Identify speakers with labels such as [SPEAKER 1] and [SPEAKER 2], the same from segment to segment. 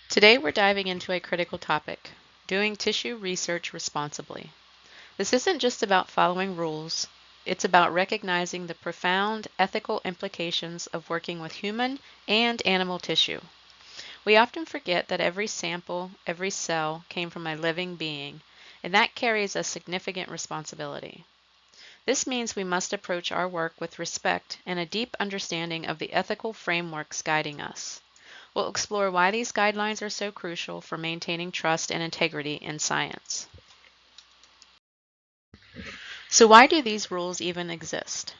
[SPEAKER 1] Today we're diving into a critical topic, doing tissue research responsibly. This isn't just about following rules, it's about recognizing the profound ethical implications of working with human and animal tissue. We often forget that every sample, every cell came from a living being, and that carries a significant responsibility. This means we must approach our work with respect and a deep understanding of the ethical frameworks guiding us. We'll explore why these guidelines are so crucial for maintaining trust and integrity in science. So why do these rules even exist?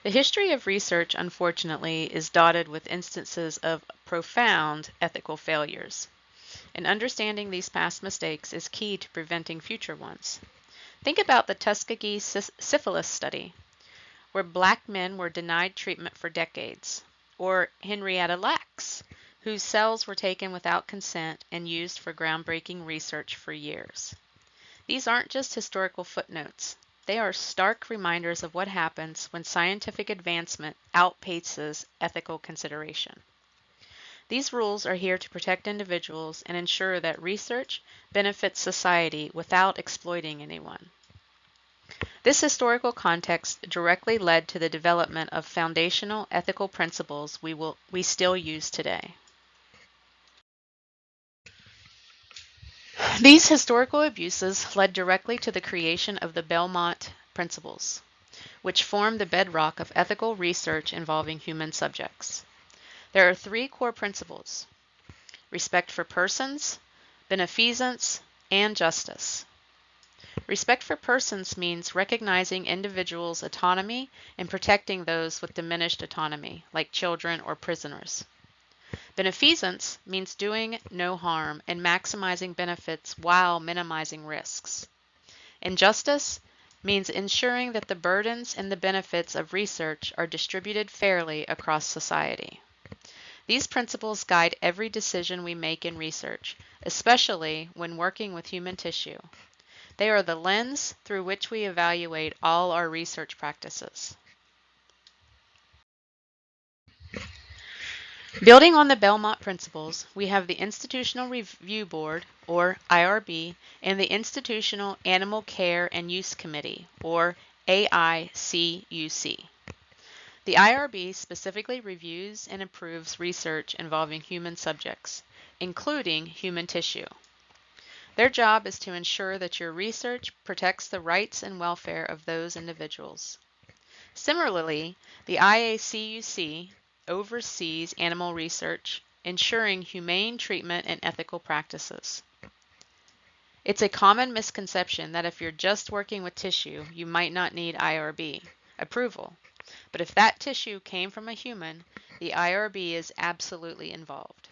[SPEAKER 1] The history of research, unfortunately, is dotted with instances of profound ethical failures, and understanding these past mistakes is key to preventing future ones. Think about the Tuskegee syphilis study, where black men were denied treatment for decades, or Henrietta Lacks, whose cells were taken without consent and used for groundbreaking research for years. These aren't just historical footnotes. They are stark reminders of what happens when scientific advancement outpaces ethical consideration. These rules are here to protect individuals and ensure that research benefits society without exploiting anyone. This historical context directly led to the development of foundational ethical principles we still use today. These historical abuses led directly to the creation of the Belmont Principles, which form the bedrock of ethical research involving human subjects. There are three core principles: respect for persons, beneficence, and justice. Respect for persons means recognizing individuals' autonomy and protecting those with diminished autonomy, like children or prisoners. Beneficence means doing no harm and maximizing benefits while minimizing risks. And justice means ensuring that the burdens and the benefits of research are distributed fairly across society. These principles guide every decision we make in research, especially when working with human tissue. They are the lens through which we evaluate all our research practices. Building on the Belmont Principles, we have the Institutional Review Board, or IRB, and the Institutional Animal Care and Use Committee, or AICUC. The IRB specifically reviews and approves research involving human subjects, including human tissue. Their job is to ensure that your research protects the rights and welfare of those individuals. Similarly, the IACUC oversees animal research, ensuring humane treatment and ethical practices. It's a common misconception that if you're just working with tissue, you might not need IRB approval. But if that tissue came from a human, the IRB is absolutely involved.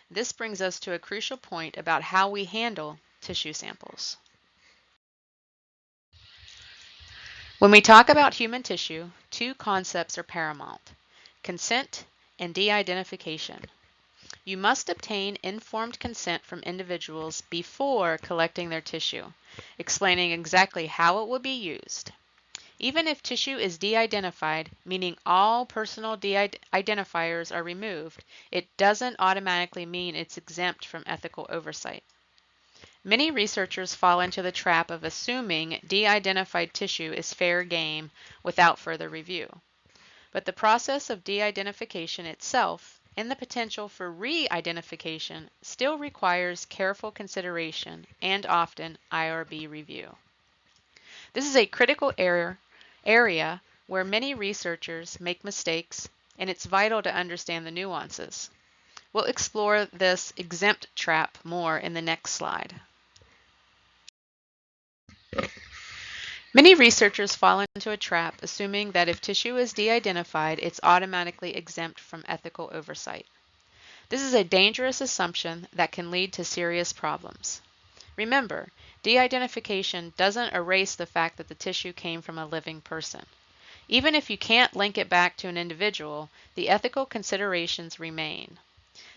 [SPEAKER 1] This brings us to a crucial point about how we handle tissue samples. When we talk about human tissue, two concepts are paramount: consent and de-identification. You must obtain informed consent from individuals before collecting their tissue, explaining exactly how it will be used. Even if tissue is de-identified, meaning all personal identifiers are removed, it doesn't automatically mean it's exempt from ethical oversight. Many researchers fall into the trap of assuming de-identified tissue is fair game without further review. But the process of de-identification itself and the potential for re-identification still requires careful consideration and often IRB review. This is a critical area where many researchers make mistakes, and it's vital to understand the nuances. We'll explore this exempt trap more in the next slide. Many researchers fall into a trap assuming that if tissue is de-identified, it's automatically exempt from ethical oversight. This is a dangerous assumption that can lead to serious problems. Remember, de-identification doesn't erase the fact that the tissue came from a living person. Even if you can't link it back to an individual, the ethical considerations remain.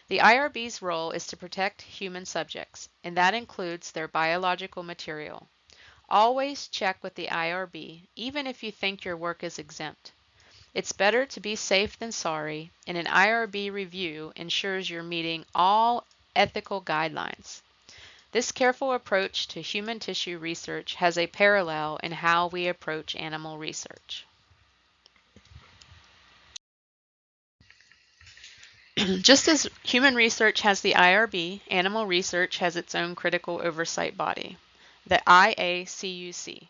[SPEAKER 1] The IRB's role is to protect human subjects, and that includes their biological material. Always check with the IRB, even if you think your work is exempt. It's better to be safe than sorry, and an IRB review ensures you're meeting all ethical guidelines. This careful approach to human tissue research has a parallel in how we approach animal research. Just as human research has the IRB, animal research has its own critical oversight body, the IACUC.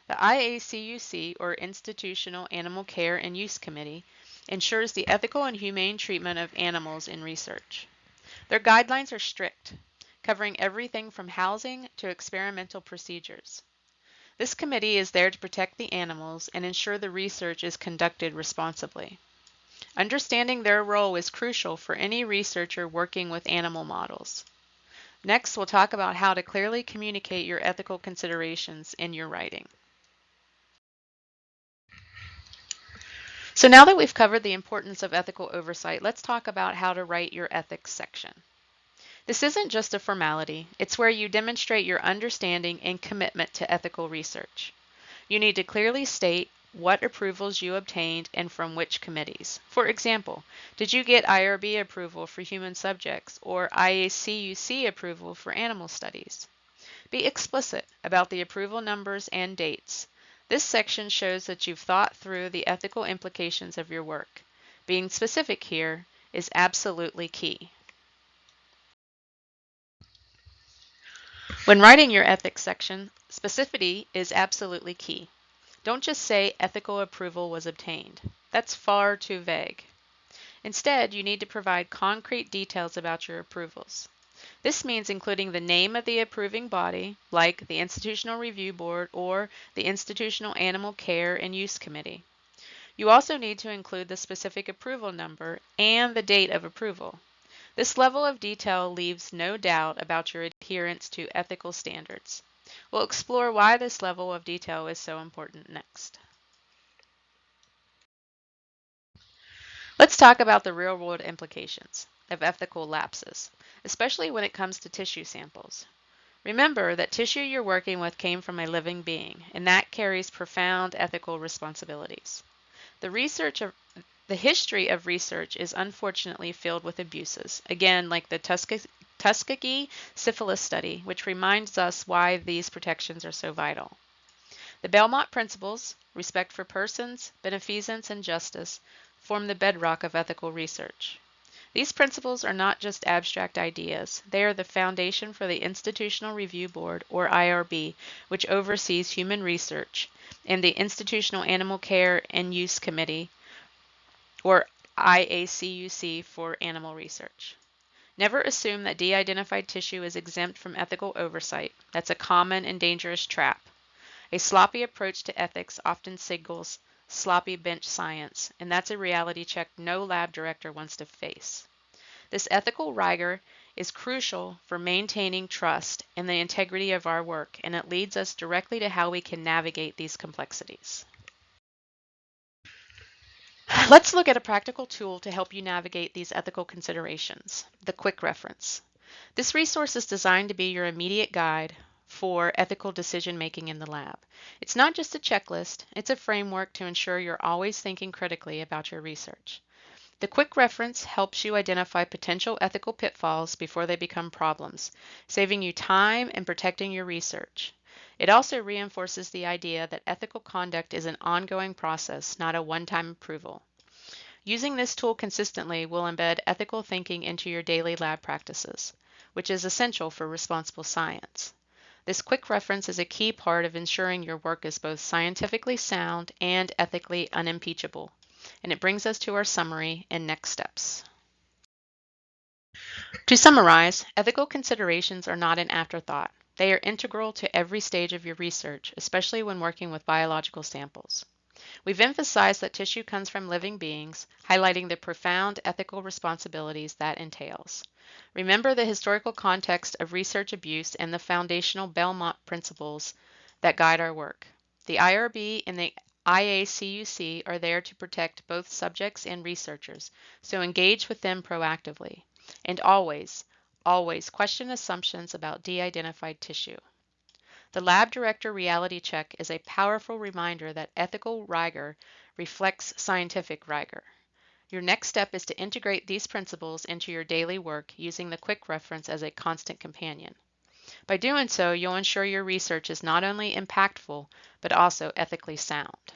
[SPEAKER 1] The IACUC, or Institutional Animal Care and Use Committee, ensures the ethical and humane treatment of animals in research. Their guidelines are strict, covering everything from housing to experimental procedures. This committee is there to protect the animals and ensure the research is conducted responsibly. Understanding their role is crucial for any researcher working with animal models. Next, we'll talk about how to clearly communicate your ethical considerations in your writing. So now that we've covered the importance of ethical oversight, let's talk about how to write your ethics section. This isn't just a formality, it's where you demonstrate your understanding and commitment to ethical research. You need to clearly state what approvals you obtained and from which committees. For example, did you get IRB approval for human subjects or IACUC approval for animal studies? Be explicit about the approval numbers and dates. This section shows that you've thought through the ethical implications of your work. Being specific here is absolutely key. When writing your ethics section, specificity is absolutely key. Don't just say ethical approval was obtained. That's far too vague. Instead, you need to provide concrete details about your approvals. This means including the name of the approving body, like the Institutional Review Board or the Institutional Animal Care and Use Committee. You also need to include the specific approval number and the date of approval. This level of detail leaves no doubt about your adherence to ethical standards. We'll explore why this level of detail is so important next. Let's talk about the real-world implications of ethical lapses, especially when it comes to tissue samples. Remember that tissue you're working with came from a living being, and that carries profound ethical responsibilities. The history of research is unfortunately filled with abuses, again like the Tuskegee syphilis study, which reminds us why these protections are so vital. The Belmont principles, respect for persons, beneficence, and justice, form the bedrock of ethical research. These principles are not just abstract ideas. They are the foundation for the Institutional Review Board, or IRB, which oversees human research, and the Institutional Animal Care and Use Committee, or IACUC, for animal research. Never assume that de-identified tissue is exempt from ethical oversight. That's a common and dangerous trap. A sloppy approach to ethics often signals sloppy bench science, and that's a reality check no lab director wants to face. This ethical rigor is crucial for maintaining trust in the integrity of our work, and it leads us directly to how we can navigate these complexities. Let's look at a practical tool to help you navigate these ethical considerations, the quick reference. This resource is designed to be your immediate guide for ethical decision making in the lab. It's not just a checklist, it's a framework to ensure you're always thinking critically about your research. The quick reference helps you identify potential ethical pitfalls before they become problems, saving you time and protecting your research. It also reinforces the idea that ethical conduct is an ongoing process, not a one-time approval. Using this tool consistently will embed ethical thinking into your daily lab practices, which is essential for responsible science. This quick reference is a key part of ensuring your work is both scientifically sound and ethically unimpeachable. And it brings us to our summary and next steps. To summarize, ethical considerations are not an afterthought. They are integral to every stage of your research, especially when working with biological samples. We've emphasized that tissue comes from living beings, highlighting the profound ethical responsibilities that entails. Remember the historical context of research abuse and the foundational Belmont principles that guide our work. The IRB and the IACUC are there to protect both subjects and researchers, so engage with them proactively. And always, always question assumptions about de-identified tissue. The Lab Director Reality Check is a powerful reminder that ethical rigor reflects scientific rigor. Your next step is to integrate these principles into your daily work using the quick reference as a constant companion. By doing so, you'll ensure your research is not only impactful, but also ethically sound.